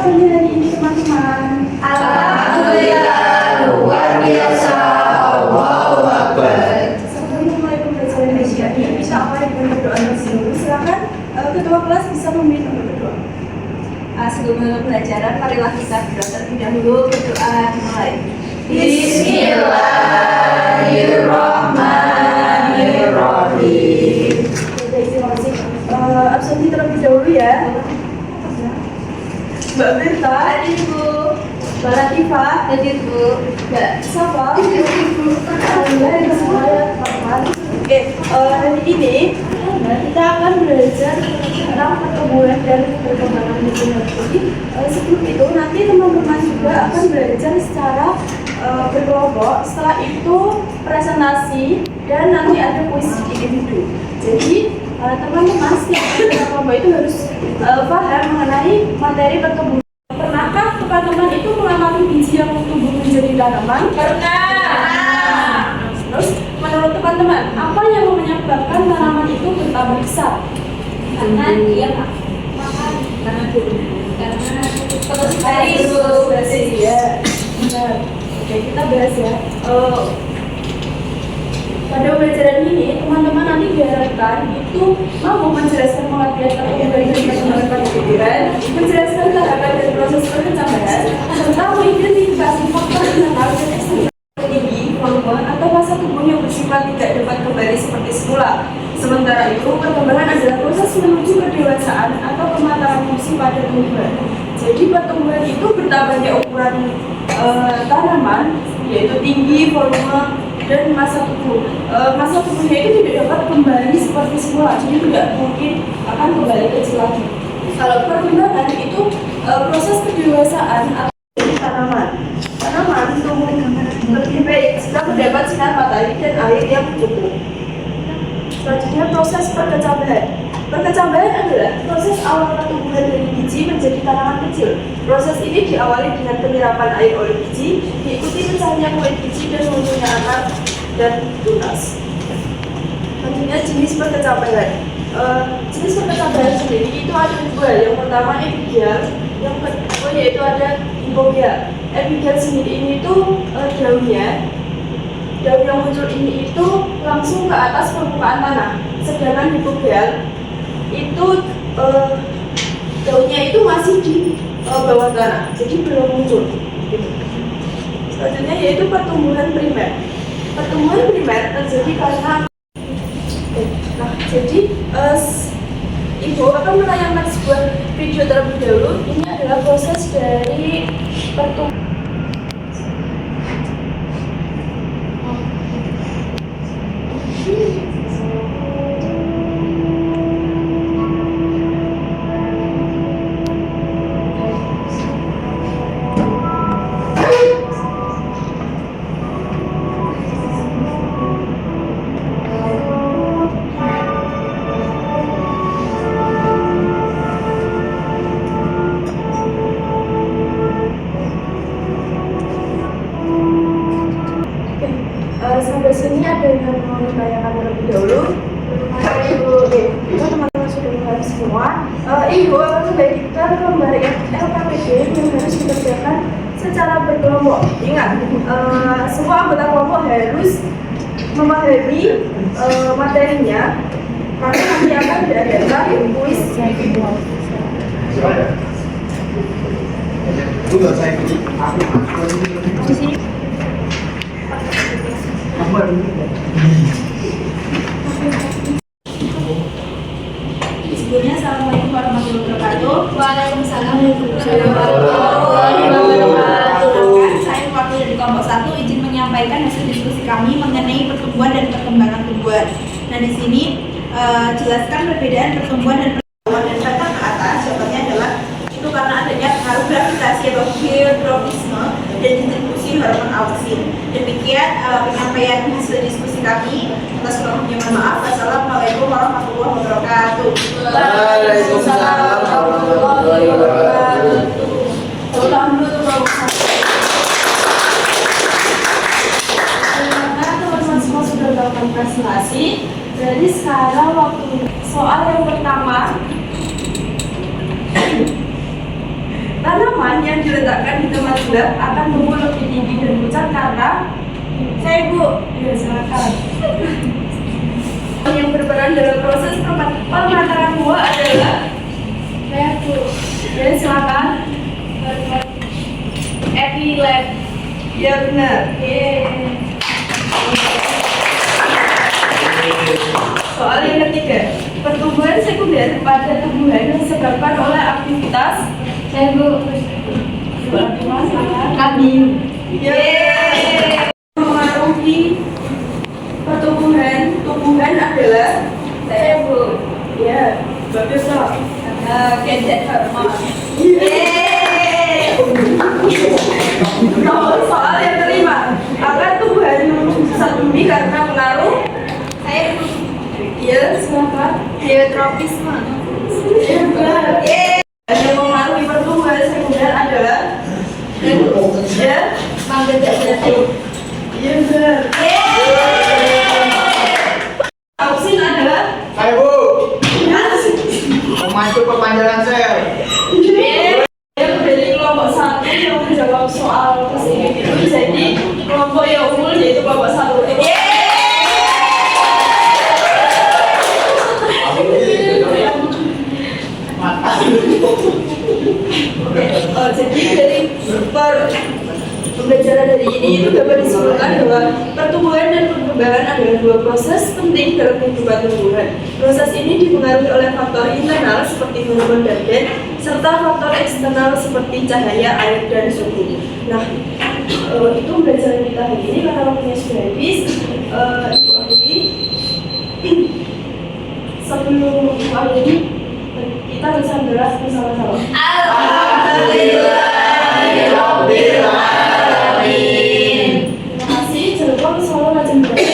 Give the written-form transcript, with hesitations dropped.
kabarnya hari ini teman-teman? Alhamdulillah, luar biasa. Allahu Akbar. Sebelum mulai pembelajaran Indonesia ini, bisa awali dengan berdoa dulu. Silakan ketua kelas bisa memimpin berdoa. Sebelum pembelajaran, marilah kita berdoa terlebih dahulu. Berdoa dimulai. Bismillahirrahmanirrahim. Terima kasih. Absensi terlebih dahulu ya. Mbak Berta, hadir Bu. Mbak Latifah, hadir Bu. Mbak Safa, hadir Bu. Alhamdulillah, semuanya teman-teman. Hari ini kita akan belajar tentang pertumbuhan dan perkembangan lingkungan. Sebelum itu nanti teman-teman juga akan belajar secara berkelompok. Setelah itu presentasi dan nanti ada kuis individu. Jadi teman-teman setiap kelompok itu harus paham mengenai materi pertumbuhan. Pernahkah teman-teman itu mengamati biji yang tumbuh menjadi tanaman? Pernah. Terus menurut teman-teman, apa yang menyebabkan tanaman itu bertambah besar? Karena dia makan, karena fotosintesis ya. Benar. Oke, kita bahas ya. Pada pembelajaran ini, teman-teman nanti diharapkan itu mampu menjelaskan pengertian pertumbuhan dan perkembangan pertumbuhan, menjelaskan tahapan dan proses perkembangan, serta mengidentifikasi faktor internal dan eksternal tinggi, volume, atau masa tumbuh yang bersifat tidak dapat kembali seperti semula. Sementara itu, perkembangan adalah proses menuju kedewasaan atau kematangan fungsi pada tumbuhan. Jadi pertumbuhan itu bertambahnya ukuran tanaman, yaitu tinggi, volume, dan masa tubuh. Masa tubuhnya itu tidak dapat kembali seperti semula, jadi tidak mungkin akan kembali kecil lagi. Kalau perkembangan itu proses kedewasaan atau tanaman. Tanaman tumbuh lebih baik jika mendapat sinar matahari dan air yang cukup. Selanjutnya proses perkecambahan. Perkecambahan adalah proses awal pertumbuhan dari biji menjadi tanaman kecil. Proses ini diawali dengan penyerapan air oleh biji, diikuti pecahnya kulit biji dan munculnya akar dan tunas. Selanjutnya jenis perkecambahan. Jenis perkecambahan sendiri itu ada dua. Yang pertama epigial, yang kedua yaitu ada hipogial. Epigial sendiri ini itu daun yang muncul ini itu langsung ke atas permukaan tanah. Sedangkan hipogial itu daunnya itu masih di bawah tanah, jadi belum muncul. Gitu. Selanjutnya yaitu pertumbuhan primer. Pertumbuhan primer terjadi karena jadi Ibu akan menayangkan sebuah video terlebih dahulu. Ini adalah proses dari pertumbuhan. Sampai sini ada yang mau ditanyakan terlebih dahulu. Itu teman-teman sudah mengerti semua. Ibu akan membagikan lembar LKPD yang harus dikerjakan secara berkelompok. Ingat, semua anggota kelompok harus memahami materinya karena nanti akan diadakan kuis. Sebelumnya, Assalamualaikum warahmatullahi wabarakatuh. Waalaikumsalam warahmatullahi wabarakatuh. Saya wakil dari kelompok 1 izin menyampaikan hasil diskusi kami mengenai pertumbuhan dan perkembangan tumbuhan. Nah, di sini jelaskan perbedaan pertumbuhan dan perkembangan dan kata ke atas. Jawabannya adalah itu karena adanya pengaruh gravitasi atau geotropisme dan distribusi hormon auksin. Demikian penyampaian hasil diskusi kami. Atas kurangnya mohon maaf. Wassalamualaikum warahmatullahi wabarakatuh. Waalaikumsalam warahmatullahi wabarakatuh. Teman-teman semua sudah melakukan presentasi. Jadi sekarang waktu soal yang pertama, tanaman yang diletakkan di tempat gelap akan tumbuh lebih tinggi dan pucat karena Saya Bu. ya silakan. Yang berperan dalam proses pemataran buah adalah Saya Bu. ya silakan. Epilab. Ya benar. Soal yang ketiga, pertumbuhan sekunder pada tumbuhan disebabkan oleh aktivitas Saya Bu. kami mengaruhi tumbuhan adalah Saya Bu. ya bagus kok. Gadget hormon. Soal yang kelima, akan tumbuhan susah tumbuh karena pengaruh Saya Bu. ya silakan. Geotropisme. Ya benar. Yang mengaruhi pertumbuhan sekunder adalah ya Magnetic. iya benar. Auksin adalah Hai Bu, pembantu perpanjangan sel. yang dari kelompok satu yang menjawab soal kesini itu jadi kelompok yang unggul yaitu kelompok satu. Jadi dari pembelajaran dari ini itu dapat disimpulkan bahwa pertumbuhan dan perkembangan adalah dua proses penting dalam kehidupan tumbuhan. Proses ini dipengaruhi oleh faktor internal seperti hormon dan gen, serta faktor eksternal seperti cahaya, air, dan suhu. Nah, itu pembelajaran kita hari ini karena waktunya sudah habis. Ibu akhiri. Sebelum Ibu akhiri, kita bisa beras bersama-sama. Alhamdulillahirabbil alamin. Terima kasih. Jangan lupa selalu rajin belajar.